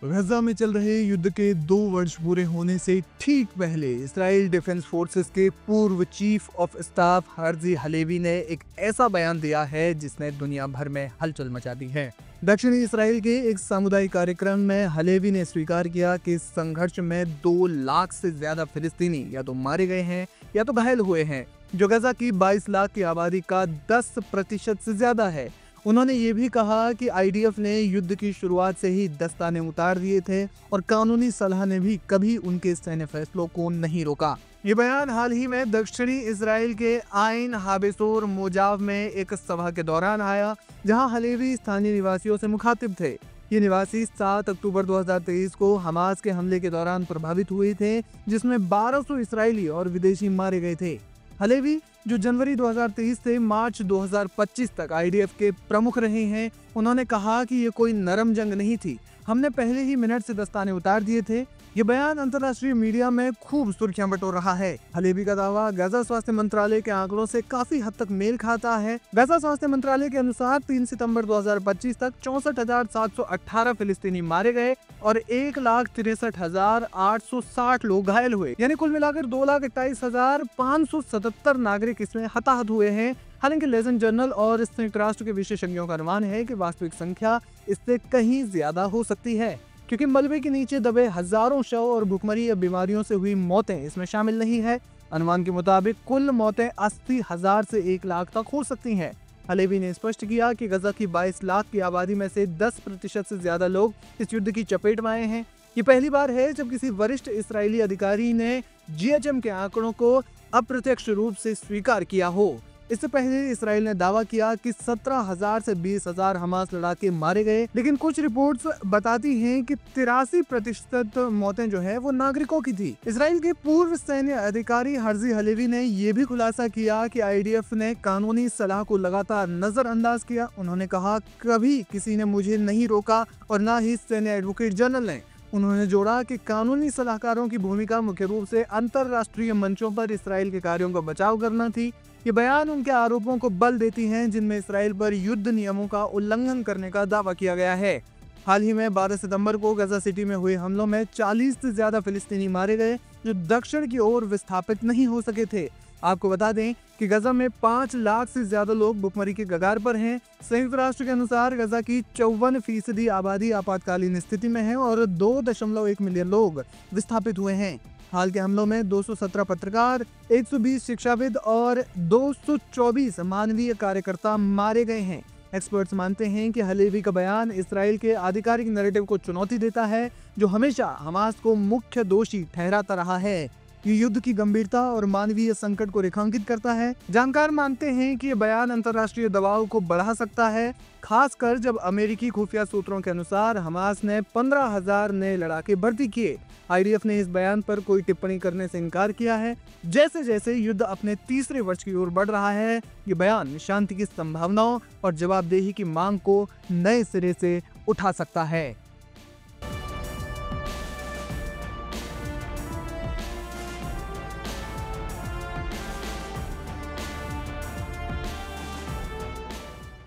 गजा में चल रहे युद्ध के 2 वर्ष पूरे होने से ठीक पहले इस्राइल डिफेंस फोर्सेस के पूर्व chief of staff Herzi Halevi ने एक ऐसा बयान दिया है जिसने दुनिया भर में हलचल मचा दी है। दक्षिणी इस्राइल के एक सामुदायिक कार्यक्रम में हलेवी ने स्वीकार किया कि इस संघर्ष में 2 लाख से ज्यादा फिलिस्तीनी या तो मारे गए हैं या तो घायल हुए हैं, जो गजा की 22 लाख की आबादी का 10% से ज्यादा है। उन्होंने ये भी कहा कि आईडीएफ ने युद्ध की शुरुआत से ही दस्ताने उतार दिए थे और कानूनी सलाह ने भी कभी उनके सैन्य फैसलों को नहीं रोका। ये बयान हाल ही में दक्षिणी इजराइल के आइन हाबेसोर मोजाव में एक सभा के दौरान आया, जहां हलेवी स्थानीय निवासियों से मुखातिब थे। ये निवासी 7 अक्टूबर 2023 को हमास के हमले के दौरान प्रभावित हुए थे, जिसमें 1200 इसराइली और विदेशी मारे गए थे। हलेवी, जो जनवरी 2023 से मार्च 2025 तक आईडीएफ के प्रमुख रहे हैं, उन्होंने कहा कि ये कोई नरम जंग नहीं थी, हमने पहले ही मिनट से दस्ताने उतार दिए थे। ये बयान अंतर्राष्ट्रीय मीडिया में खूब सुर्खियां बटोर रहा है। हलेवी का दावा गजा स्वास्थ्य मंत्रालय के आंकड़ों से काफी हद तक मेल खाता है। गजा स्वास्थ्य मंत्रालय के अनुसार 3 सितंबर 2025 तक 64,718 फिलिस्तीनी मारे गए और 1,63,860 लोग घायल हुए, यानी कुल मिलाकर 2,28,577 नागरिक इसमें हताहत हुए हैं। हालांकि लेजेंड जर्नल और संयुक्त राष्ट्र के विशेषज्ञों का अनुमान है कि वास्तविक संख्या इससे कहीं ज्यादा हो सकती है, क्योंकि मलबे के नीचे दबे हजारों शव और भुखमरी या बीमारियों से हुई मौतें इसमें शामिल नहीं है। अनुमान के मुताबिक कुल मौतें 80,000 से 1 लाख तक हो सकती हैं। हलेवी ने स्पष्ट किया कि गजा की 22 लाख की आबादी में से 10% से ज्यादा लोग इस युद्ध की चपेट में आए हैं। ये पहली बार है जब किसी वरिष्ठ इस्राएली अधिकारी ने जीएचएम के आंकड़ों को अप्रत्यक्ष रूप से स्वीकार किया हो। इससे पहले इसराइल ने दावा किया कि 17,000 से 20,000 हमास लड़ाके मारे गए, लेकिन कुछ रिपोर्ट्स बताती हैं कि 83% मौतें जो है वो नागरिकों की थी। इसराइल के पूर्व सैन्य अधिकारी हर्जी हलेवी ने यह भी खुलासा किया कि आईडीएफ ने कानूनी सलाह को लगातार नजरअंदाज किया। उन्होंने कहा, कभी किसी ने मुझे नहीं रोका और न ही सैन्य एडवोकेट जनरल ने। उन्होंने जोड़ा कि कानूनी सलाहकारों की भूमिका मुख्य रूप से अंतर्राष्ट्रीय मंचों पर इसराइल के कार्यों का बचाव करना थी। ये बयान उनके आरोपों को बल देती हैं, जिनमें इसराइल पर युद्ध नियमों का उल्लंघन करने का दावा किया गया है। हाल ही में 12 सितंबर को गजा सिटी में हुए हमलों में 40 से ज्यादा फिलिस्तीनी मारे गए, जो दक्षिण की ओर विस्थापित नहीं हो सके थे। आपको बता दें कि गजा में 5 लाख से ज्यादा लोग भुखमरी के कगार पर हैं। संयुक्त राष्ट्र के अनुसार गजा की 54% आबादी आपातकालीन स्थिति में है और 2.1 मिलियन लोग विस्थापित हुए हैं। हाल के हमलों में 217 पत्रकार, 120 शिक्षाविद और 224 मानवीय कार्यकर्ता मारे गए हैं। एक्सपर्ट्स मानते हैं कि हलेवी का बयान इसराइल के आधिकारिक नैरेटिव को चुनौती देता है, जो हमेशा हमास को मुख्य दोषी ठहराता रहा है। ये युद्ध की गंभीरता और मानवीय संकट को रेखांकित करता है। जानकार मानते हैं कि ये बयान अंतर्राष्ट्रीय दबाव को बढ़ा सकता है, खासकर जब अमेरिकी खुफिया सूत्रों के अनुसार हमास ने 15,000 नए लड़ाके भर्ती किए। आईडीएफ ने इस बयान पर कोई टिप्पणी करने से इनकार किया है। जैसे जैसे युद्ध अपने तीसरे वर्ष की ओर बढ़ रहा है, ये बयान शांति की संभावनाओं और जवाबदेही की मांग को नए सिरे से उठा सकता है।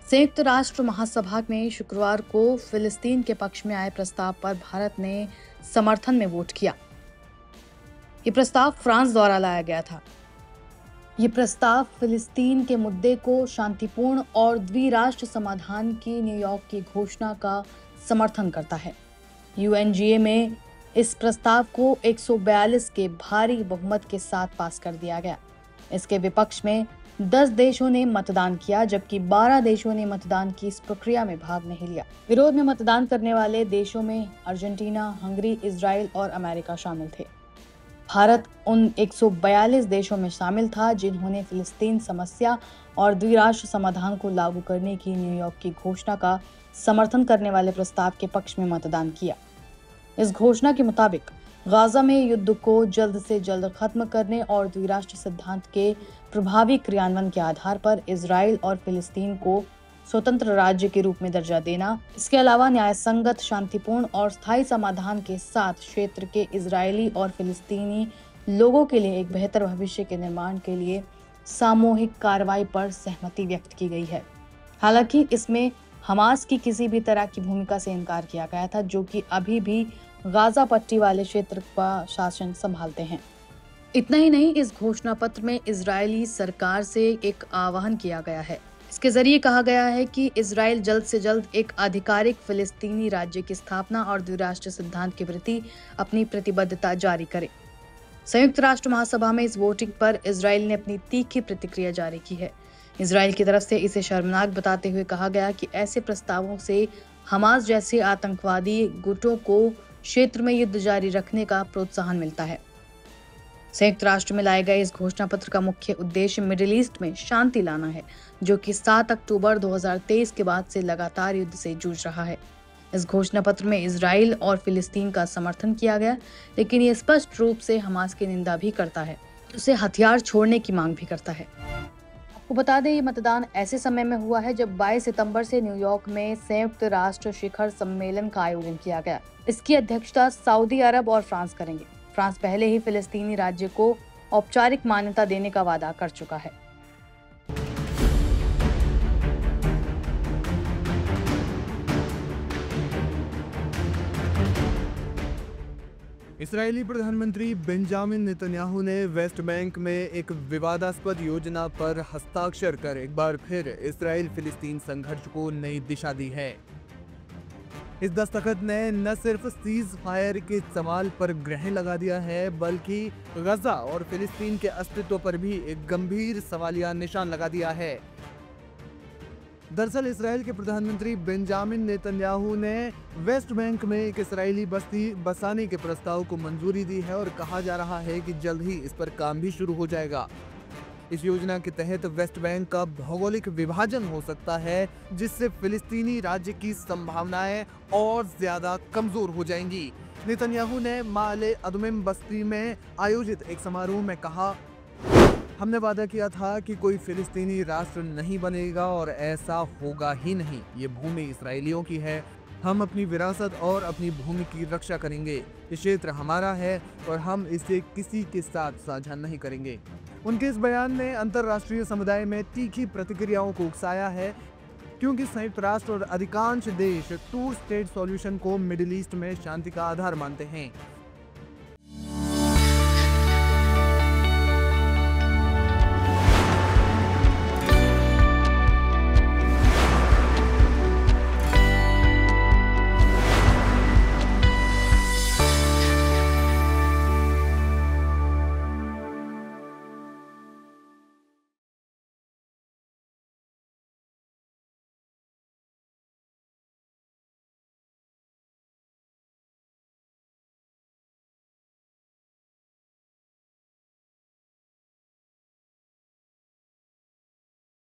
संयुक्त राष्ट्र महासभा में शुक्रवार को फिलिस्तीन के पक्ष में आए प्रस्ताव पर भारत ने समर्थन में वोट किया। ये प्रस्ताव फ्रांस द्वारा लाया गया था। ये प्रस्ताव फिलिस्तीन के मुद्दे को शांतिपूर्ण और द्विराष्ट्र समाधान की न्यूयॉर्क की घोषणा का समर्थन करता है। यूएनजीए में इस प्रस्ताव को 142 के भारी बहुमत के साथ पास कर दिया गया। इसके विपक्ष में 10 देशों ने मतदान किया, जबकि 12 देशों ने मतदान की इस प्रक्रिया में भाग नहीं लिया। विरोध में मतदान करने वाले देशों में अर्जेंटीना, हंगरी, इजराइल और अमेरिका शामिल थे। भारत उन 142 देशों में शामिल था जिन्होंने फिलिस्तीन समस्या और द्विराष्ट्र समाधान को लागू करने की न्यूयॉर्क की घोषणा का समर्थन करने वाले प्रस्ताव के पक्ष में मतदान किया। इस घोषणा के मुताबिक गाजा में युद्ध को जल्द से जल्द खत्म करने और द्विराष्ट्र सिद्धांत के प्रभावी क्रियान्वयन के आधार पर इजराइल और फिलिस्तीन को स्वतंत्र राज्य के रूप में दर्जा देना, इसके अलावा न्यायसंगत, शांतिपूर्ण और स्थायी समाधान के साथ क्षेत्र के इजरायली और फिलिस्तीनी लोगों के लिए एक बेहतर भविष्य के निर्माण के लिए सामूहिक कार्रवाई पर सहमति व्यक्त की गई है। हालांकि इसमें हमास की किसी भी तरह की भूमिका से इनकार किया गया था, जो कि अभी भी गाजा पट्टी वाले क्षेत्र का शासन संभालते हैं। इतना ही नहीं, इस घोषणा पत्र में इजरायली सरकार से एक आह्वान किया गया है। इसके जरिए कहा गया है कि इजराइल जल्द से जल्द एक आधिकारिक फिलिस्तीनी राज्य की स्थापना और द्विराष्ट्र सिद्धांत के प्रति अपनी प्रतिबद्धता जारी करे। संयुक्त राष्ट्र महासभा में इस वोटिंग पर इजराइल ने अपनी तीखी प्रतिक्रिया जारी की है। इजराइल की तरफ से इसे शर्मनाक बताते हुए कहा गया कि ऐसे प्रस्तावों से हमास जैसे आतंकवादी गुटों को क्षेत्र में युद्ध जारी रखने का प्रोत्साहन मिलता है। संयुक्त राष्ट्र में लाए गए इस घोषणा पत्र का मुख्य उद्देश्य मिडिल ईस्ट में शांति लाना है, जो कि 7 अक्टूबर 2023 के बाद से लगातार युद्ध से जूझ रहा है। इस घोषणा पत्र में इजराइल और फिलिस्तीन का समर्थन किया गया, लेकिन ये स्पष्ट रूप से हमास की निंदा भी करता है, उसे हथियार छोड़ने की मांग भी करता है। आपको बता दें, ये मतदान ऐसे समय में हुआ है जब 22 सितंबर से न्यूयॉर्क में संयुक्त राष्ट्र शिखर सम्मेलन का आयोजन किया गया। इसकी अध्यक्षता सऊदी अरब और फ्रांस करेंगे। फ्रांस पहले ही फिलिस्तीनी राज्य को औपचारिक मान्यता देने का वादा कर चुका है। इस्राएली प्रधानमंत्री बेंजामिन नेतन्याहू ने वेस्ट बैंक में एक विवादास्पद योजना पर हस्ताक्षर कर एक बार फिर इस्राएल फिलिस्तीन संघर्ष को नई दिशा दी है। इस दस्तखत ने न सिर्फ सीज फायर के सवाल पर ग्रहण लगा दिया है, बल्कि गजा और फिलिस्तीन के अस्तित्व पर भी एक गंभीर सवालिया निशान लगा दिया है। दरअसल इस्राएल के प्रधानमंत्री बेंजामिन नेतन्याहू ने वेस्ट बैंक में एक इस्राएली बस्ती बसाने के प्रस्ताव को मंजूरी दी है और कहा जा रहा है कि जल्द ही इस पर काम भी शुरू हो जाएगा। इस योजना के तहत वेस्ट बैंक का भौगोलिक विभाजन हो सकता है, जिससे फिलिस्तीनी राज्य की संभावनाएं और ज्यादा कमजोर हो जाएंगी। नेतन्याहू ने माले अदुमिम बस्ती में आयोजित एक समारोह में कहा, हमने वादा किया था कि कोई फिलिस्तीनी राष्ट्र नहीं बनेगा और ऐसा होगा ही नहीं। ये भूमि इसराइलियों की है। हम अपनी विरासत और अपनी भूमि की रक्षा करेंगे। ये क्षेत्र हमारा है और हम इसे किसी के साथ साझा नहीं करेंगे। उनके इस बयान ने अंतर्राष्ट्रीय समुदाय में तीखी प्रतिक्रियाओं को उकसाया है, क्योंकि संयुक्त राष्ट्र और अधिकांश देश टू स्टेट सॉल्यूशन को मिडिल ईस्ट में शांति का आधार मानते हैं।